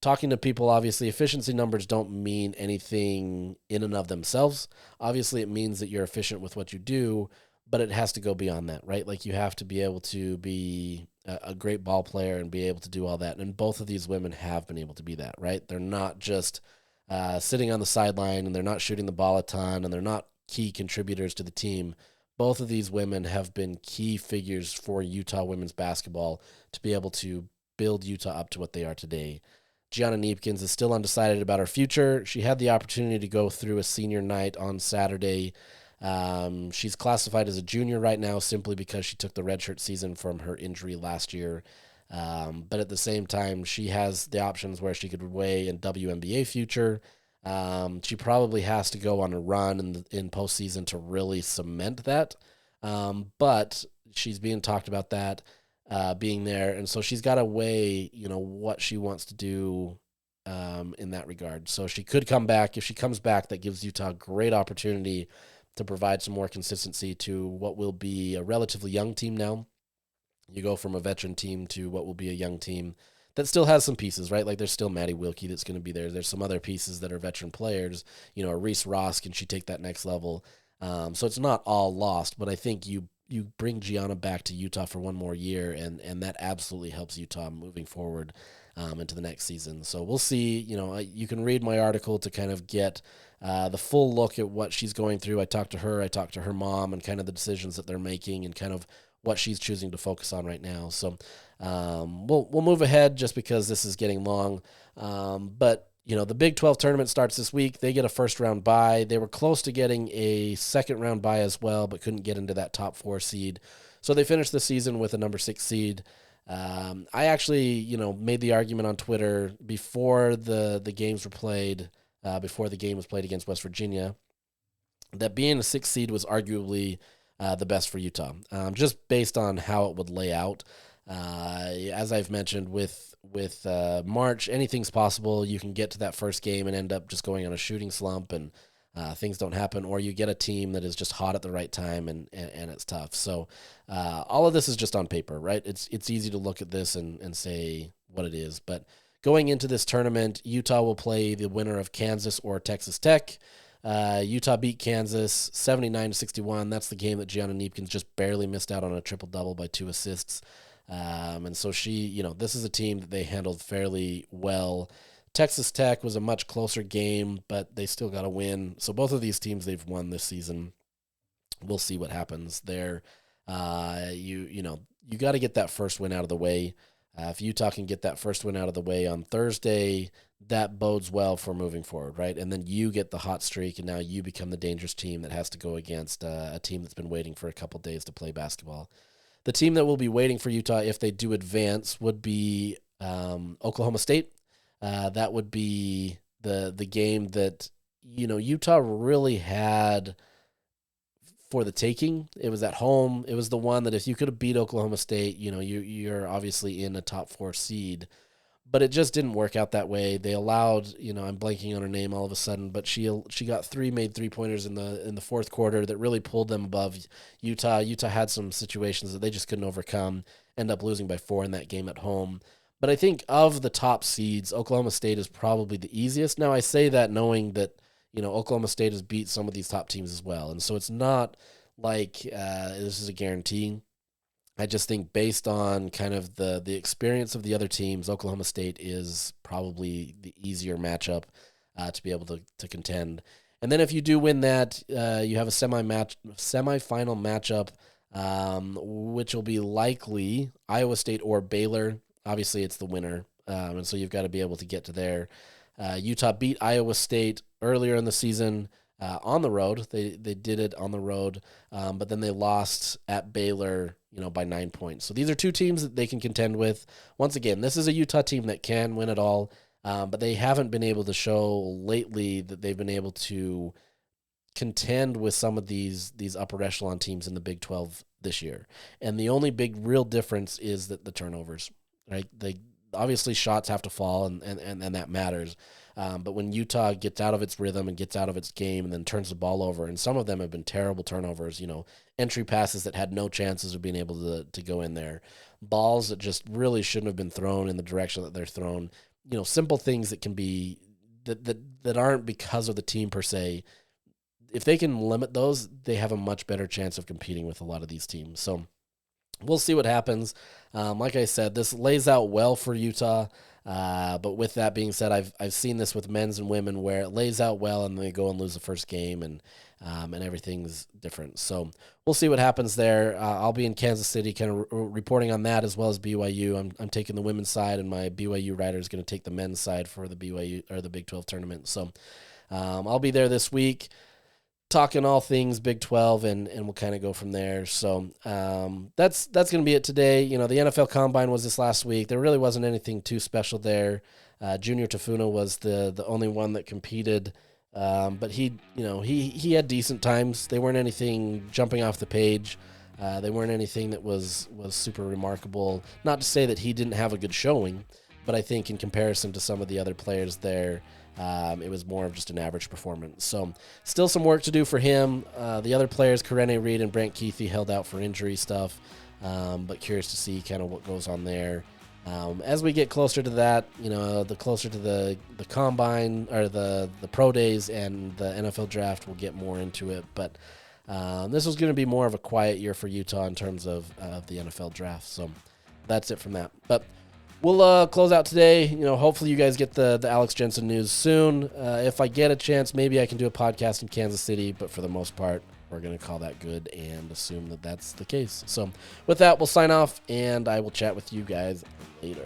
talking to people, obviously, efficiency numbers don't mean anything in and of themselves. Obviously, it means that you're efficient with what you do, but it has to go beyond that, right? Like, you have to be able to be a great ball player and be able to do all that. And both of these women have been able to be that, right? They're not just sitting on the sideline, and they're not shooting the ball a ton, and they're not key contributors to the team. Both of these women have been key figures for Utah women's basketball to be able to build Utah up to what they are today. Gianna Neepkins is still undecided about her future. She had the opportunity to go through a senior night on Saturday. She's classified as a junior right now simply because she took the redshirt season from her injury last year. But at the same time, she has the options where she could weigh in WNBA future. She probably has to go on a run in postseason to really cement that. But she's being talked about that being there, and so she's got to weigh, what she wants to do in that regard. So she could come back. If she comes back, that gives Utah a great opportunity to provide some more consistency to what will be a relatively young team now. You go from a veteran team to what will be a young team that still has some pieces, right? Like, there's still Maddie Wilkie that's going to be there. There's some other pieces that are veteran players. Reese Ross, can she take that next level? So it's not all lost, but I think you bring Gianna back to Utah for one more year, and that absolutely helps Utah moving forward into the next season. So we'll see. You can read my article to kind of get the full look at what she's going through. I talked to her mom, and kind of the decisions that they're making and kind of what she's choosing to focus on right now. So we'll move ahead just because this is getting long. But the Big 12 tournament starts this week. They get a first-round bye. They were close to getting a second-round bye as well, but couldn't get into that top 4 seed. So they finished the season with a number 6 seed. I actually, made the argument on Twitter before the games were played, before the game was played against West Virginia, that being a 6 seed was arguably the best for Utah, just based on how it would lay out. As I've mentioned, with March, anything's possible. You can get to that first game and end up just going on a shooting slump, and things don't happen, or you get a team that is just hot at the right time, and it's tough. So all of this is just on paper, right? It's easy to look at this and say what it is. But going into this tournament, Utah will play the winner of Kansas or Texas Tech. Utah beat Kansas 79-61. That's the game that Gianna Neepkins just barely missed out on a triple-double by 2 assists. And so this is a team that they handled fairly well. Texas Tech was a much closer game, but they still got a win. So both of these teams, they've won this season. We'll see what happens there. You got to get that first win out of the way. If Utah can get that first win out of the way on Thursday, that bodes well for moving forward, right? And then you get the hot streak, and now you become the dangerous team that has to go against a team that's been waiting for a couple days to play basketball. The team that will be waiting for Utah, if they do advance, would be Oklahoma State. That would be the game that Utah really had for the taking. It was at home. It was the one that if you could have beat Oklahoma State, you're obviously in a top 4 seed. But it just didn't work out that way. They allowed, I'm blanking on her name all of a sudden, but she got 3 made 3-pointers in the fourth quarter that really pulled them above Utah. Utah had some situations that they just couldn't overcome, end up losing by 4 in that game at home. But I think of the top seeds, Oklahoma State is probably the easiest. Now, I say that knowing that, Oklahoma State has beat some of these top teams as well. And so it's not like this is a guarantee. I just think based on kind of the experience of the other teams, Oklahoma State is probably the easier matchup to be able to contend. And then if you do win that, you have a semifinal matchup, which will be likely Iowa State or Baylor. Obviously, it's the winner, and so you've got to be able to get to there. Utah beat Iowa State earlier in the season on the road. They did it on the road, but then they lost at Baylor, by 9 points. So these are two teams that they can contend with. Once again, this is a Utah team that can win it all, but they haven't been able to show lately that they've been able to contend with some of these upper echelon teams in the Big 12 this year. And the only big real difference is that the turnovers, right? They obviously shots have to fall, and that matters. But when Utah gets out of its rhythm and gets out of its game and then turns the ball over, and some of them have been terrible turnovers, entry passes that had no chances of being able to go in there, balls that just really shouldn't have been thrown in the direction that they're thrown, simple things that can be that aren't because of the team per se. If they can limit those, they have a much better chance of competing with a lot of these teams. So we'll see what happens. Like I said, this lays out well for Utah. But with that being said, I've seen this with men's and women where it lays out well and they go and lose the first game and everything's different. So we'll see what happens there. I'll be in Kansas City kind of reporting on that as well as BYU. I'm taking the women's side, and my BYU writer is going to take the men's side for the BYU or the Big 12 tournament. So I'll be there this week, talking all things Big 12, and we'll kind of go from there. So that's going to be it today. The NFL Combine was this last week. There really wasn't anything too special there. Junior Tafuna was the only one that competed, but he had decent times. They weren't anything jumping off the page. They weren't anything that was super remarkable. Not to say that he didn't have a good showing, but I think in comparison to some of the other players there, it was more of just an average performance. So still some work to do for him. The other players, Karene Reed and Brant Keithy, held out for injury stuff, but curious to see kind of what goes on there. As we get closer to that, the closer to the combine or the pro days and the NFL draft, we'll get more into it. But this was going to be more of a quiet year for Utah in terms of the NFL draft. So that's it from that. But we'll close out today. Hopefully you guys get the Alex Jensen news soon. If I get a chance, maybe I can do a podcast in Kansas City, but for the most part, we're going to call that good and assume that that's the case. So with that, we'll sign off, and I will chat with you guys later.